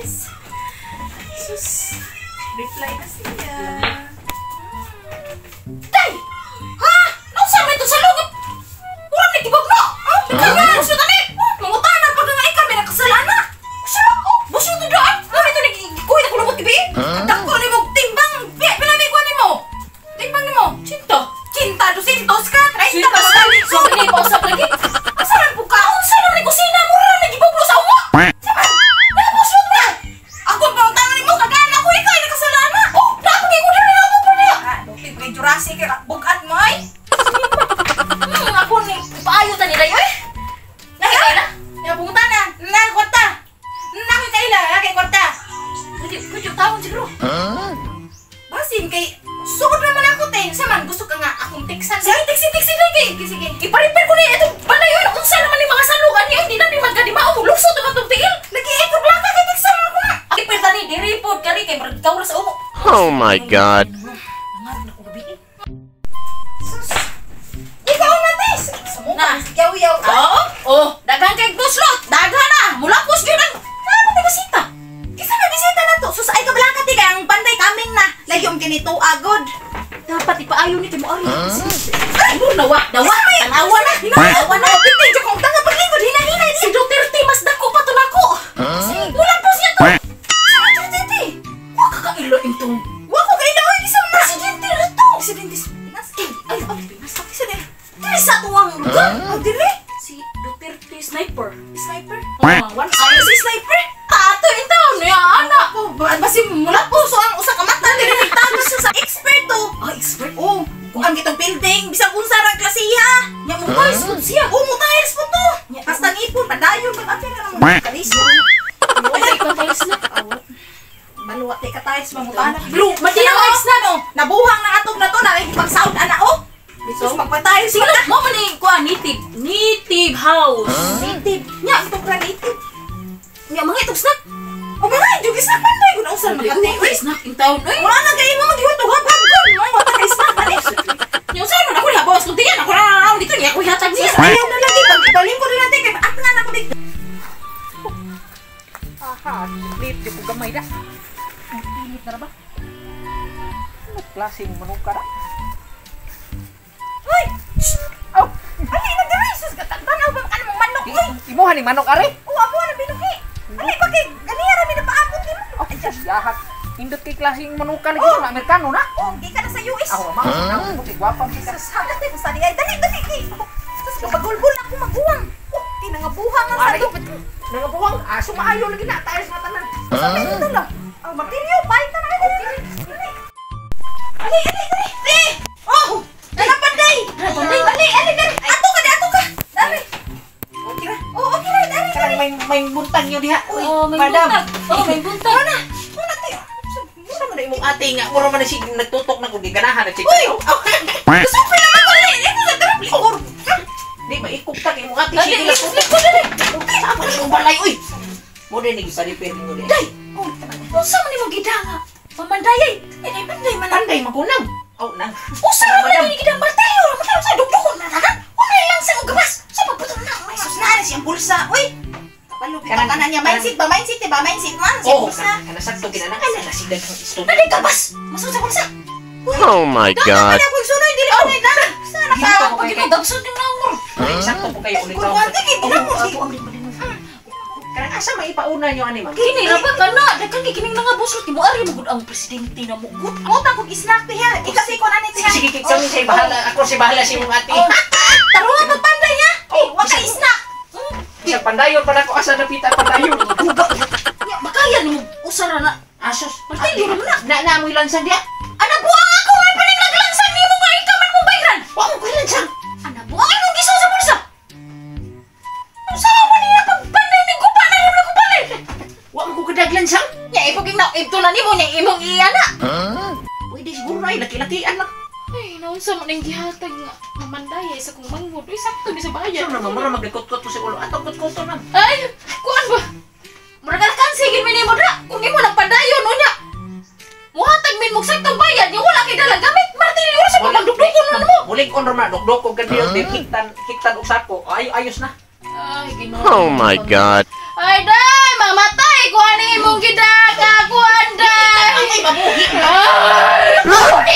guys. Sus, reply na siya. Day! Ha? Nausa mo ito sa lugod? Murang nagtibag na! Bigla nga, gusto tani! Mangutana pag nga ikaw may nakasalana! Kusara ko! Buso ito daan! Ano ito nagkuhin na kulubot kibi? Dako ni mo timbang! Pinamay ko ni mo! Timbang ni mo! Cinta! Cinta! 200 ka! 30 ka! So, hindi pa usap lagi! Asaran po ka! Unsa naman ni kusina! Murang nagibuglo sa uwa! Saman! Nakabuso na! Ako pa ang tangan mo! Kagana ko ikaw! Nakasalana! Oh! Nakapagay ko na rin ako po niya! Dukit may Jurassic! Bugat mo ay! Ako ni paayo ta nila yoy. Nakita na? Napunta na. Nakwarta. Nakita ila, kwarta. Kujo tawon siguro. Basin kay sugod naman ako te. Saman gusto ka nga akong teksan. Sige, teksi lagi. Sige. Ipa-repair ko ni ito. Bala yoy, unsa naman ni mga salugan niyo? Hindi na ni magkadi mao. Lusot ka tong tigil. Lagi ikaw blaka kay teksan ako na. Repair tani, di-report kali kay maragaw sa umo. Oh my god. Nah, yaw-yaw. Oh, daghang kay buslot. Daghan na. Mulapos gyud ang. Ano ba bisita? Kisa may bisita na to. Sus ay kablaka ti kay ang panday kaming na. Layom kinito agod. Dapat ipaayo ni mo ari. Ay, dawa. Tanawa na. Tanawa na. Piting jud kong tanga paglingod hinahinay si Duterte mas dako pa to nako. Mulapos niya to. Presidente. Wa ka kailo intong. Wa ko kailo isa presidente ra to. Presidente Pinas. Ay, Pinas pa presidente. Dili sa tuwang lugar. Dili? Si Duterte sniper. Sniper? One eye si sniper? Ato in town. Anak ko. Basi mula po. So ang usa ka mata. Dili nagtago siya sa experto. Expert? Oh. Kung ang gitong building. Bisang unsarang klasiha. Nya mo guys. Siya. mo tiles po to. Basta ngipon. Padayon. Pag-apin na naman. Kalisyo. Ay, ka-tiles na. Awat. Maluwat ka tiles. Mamutana. Bro, matilawags na no. Nabuhang na atong na to. Nakikipag-sound ana oh. So, magpatayo sila. Mo man ni kuan native house. Native. Nya ito pra native. Nya mga itong snack. O mga jud snack panday kun usan makati. Uy, snack in town. Wala na kay mo maghiwat-hap kon. Mo wata kay snack ani. Nya usan man ako ni bawas kun tiyan ako na dito niya ako hatag niya. Ayaw na lagi pag ibaling ko rin natin kay at nga na ko dito. Aha, lit di ko gamay da. Init na ba? Ano klase mo manok ka? Uy! Oh! Ali na diri! Sus! Tanaw ba ano mong manok? Uy! Imuha ni manok are? Oo, ako na binuki! Ali ba kay ganiya rami na paabot ni mo? Oh, yahat. Indot kay klaseng manuka lagi sa Amerikano na. Oh, di ka na sa US! Ako, mga mo kay gwapang kita. Sus! Hagat din sa diay! Dali! Sus! Kapagulbul na ako maguwang! Oh! Tinangabuhang ang salo! Nangabuhang? Aso maayo lagi na. Tayo sa tanan. Sabi ito lang! Ang martilyo! Bahay ka na! Ali! Oh! Panday! Ato ka! Dari! Okay na? Oo, okay na, dari! Karang may buntag yun diha. Uy, may madam. buntag! Oo, may buntag! Muna tayo! Mura man na imong ate nga. Mura man na si nagtutok na kung giganahan na si Uy! Gusto naman ko rin! Ito sa darap likor! Di ba, ikuktak imong ate Dali! si Likor! Saan pa yung balay, uy! Muna ni gisaripin mo din. Day! Usa man mo gidanga? Mamandayay! Ini panday man! Panday magunang! Oh, nang. Usa naman ni gidang martilyo! Raman sa dugdukon na nanan! Wala lang sa gawas! Sa pagputol na! May sus na siyang bulsa! Uy! Kapalupit ang kanan niya! Mindset ba? Mindset man! Siyang bulsa! Kanasakto ginanakala na sila ng isto. Dali gabas! Masuk sa bulsa! Oh my god. Dali ako sunoy! Dili ko na idana! Sana ka! Pag ito gabsod yung nangor! Sakto po kayo ulit. Kurwante kay binangor! Karang asa maipauna nyo ani man? Kini ra ba kana? Daghan kay kining mga busot mo ari mo gud ang presidente na mo. Gud ko ta kog snack te ha. Ikasi ko na ni siya. Sige, kami say bahala. Ako si bahala si mong ate. Taruha pa panday niya. Wa ka snack. Isa pandayon pa nako asa napita pandayon. Ya makaya ni mo usara na. Asos. Martilyo na. Na mo lansan dia. Ana buang ako ay paning naglansan nimo nga ikaw man mo bayran. Wa mo lansan. Ana buang imong giso sa bulsa. Usaha man niya pag panday ni gupa na nimo gupalay. Wa mo kadaglan sang. Nya ipog na ito na nimo nya imong iyana. Pwede siguro ay laki-lakian lang. Ay, naunsa man ang gihatag nga mamandaya sa kong mangod. Uy, sakto ni sa bayan. Ano naman mura maglikot-kot to sa ulo. Ato kot-kot na. Ay, kuan ba? Mura ka kansigin mi nimo dra. Kung imo lang padayon unya. Muhatag min mong saktong bayad, nya wala kay dala gamit. Martilyo sa pagdugdukon na mo. Muling on normal dugdukon kad din hiktan usako. Ayos na. Ay, Ginoo. Oh my god. Ay, day, mamatay ko ani imong gida Ay!